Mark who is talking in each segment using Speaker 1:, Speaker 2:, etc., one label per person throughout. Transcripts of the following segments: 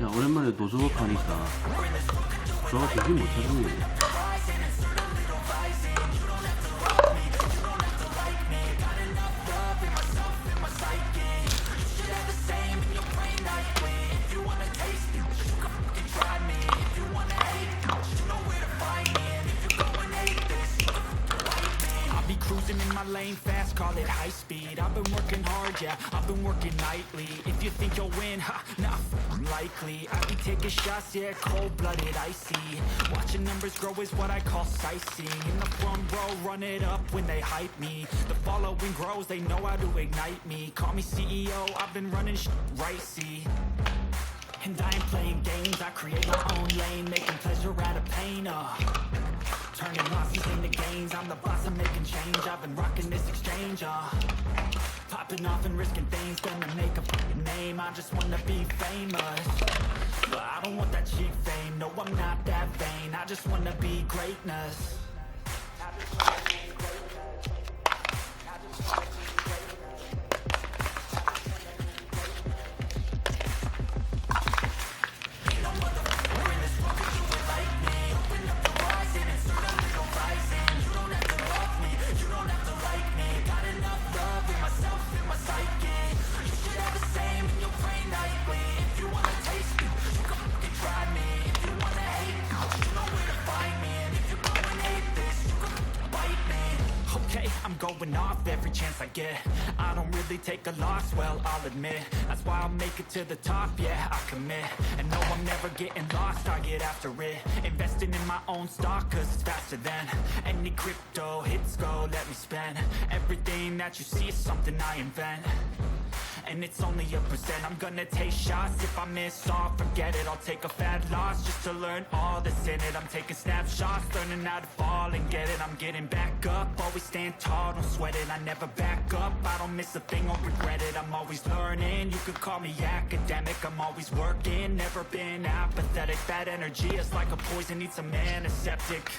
Speaker 1: 야, 오랜만에 노즈워크 하니까 저거 정신 못 차리네.
Speaker 2: Cruising in my lane fast, call it high speed. I've been working hard, yeah, I've been working nightly. If you think you'll win, ha, nah, unlikely. I be taking shots, yeah, cold-blooded, icy. Watching numbers grow is what I call sightseeing. In the front row, run it up when they hype me. The following grows, they know how to ignite me. Call me CEO, I've been running right, see. And I ain't playing games, I create my own lane, making pleasure out of pain, turning losses into gains, I'm the boss, I'm making change. I've been rocking this exchange, popping off and risking things, gonna make a fucking name. I just wanna be famous, but I don't want that cheap fame. No, I'm not that vain, I just wanna be greatness. I'm going off every chance I get. I don't really take a loss, well, I'll admit. That's why I'll make it to the top, yeah, I commit. And no, I'm never getting lost, I get after it. Investing in my own stock, cause it's faster than any crypto hits go, let me spend. Everything that you see is something I invent. And it's only a percent. I'm gonna take shots. If I miss all, forget it. I'll take a fat loss just to learn all that's in it. I'm taking snapshots, learning how to fall and get it. I'm getting back up, always stand tall, don't sweat it. I never back up, I don't miss a thing or regret it. I'm always learning, you could call me academic. I'm always working, never been apathetic. That energy is like a poison, needs some antiseptic.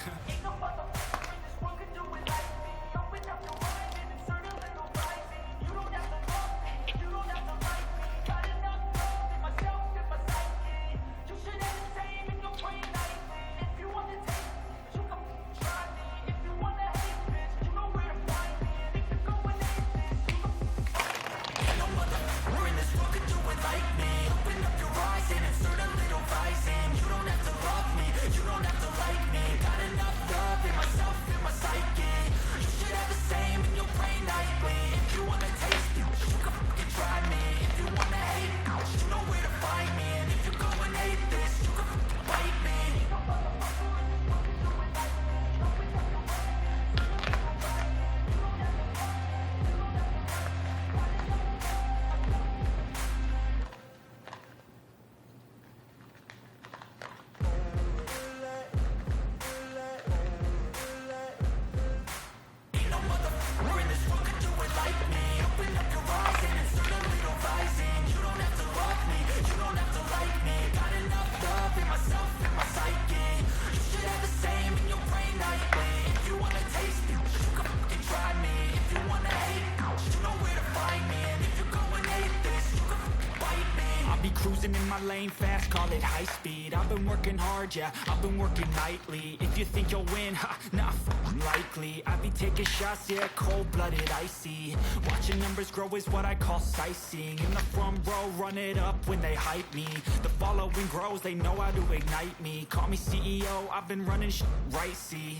Speaker 2: Cruising in my lane fast, call it high speed. I've been working hard, yeah, I've been working nightly. If you think you'll win, ha, nah, unlikely. I be taking shots, yeah, cold-blooded, icy. Watching numbers grow is what I call sightseeing. In the front row, run it up when they hype me. The following grows, they know how to ignite me. Call me CEO, I've been running right, see.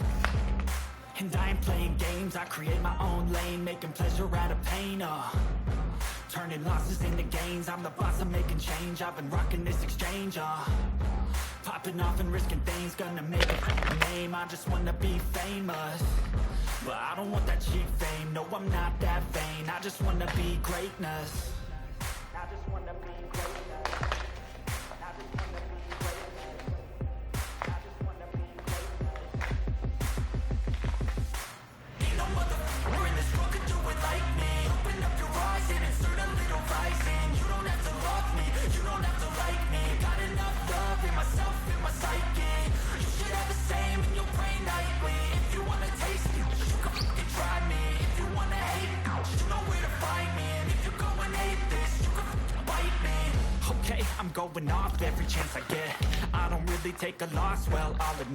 Speaker 2: And I ain't playing games, I create my own lane, making pleasure out of pain, turning losses into gains, I'm the boss, I'm making change. I've been rocking this exchange, popping off and risking things, gonna make a name. I just wanna be famous, but I don't want that cheap fame. No, I'm not that vain, I just wanna be greatness. I just wanna be greatness. I just wanna be greatness. I just wanna be greatness. Ain't no motherfucker in this world could do it like me. Open up your eyes and insert a little rising. You don't have to love me, you don't have to like me. Got enough love in myself, in my psyche. You should have the same in your brain nightly. If you wanna taste me, you can fucking try me. If you wanna hate, you know where to find me. And if you're going hate, I'm going off every chance I get. I don't really take a loss, well, I'll admit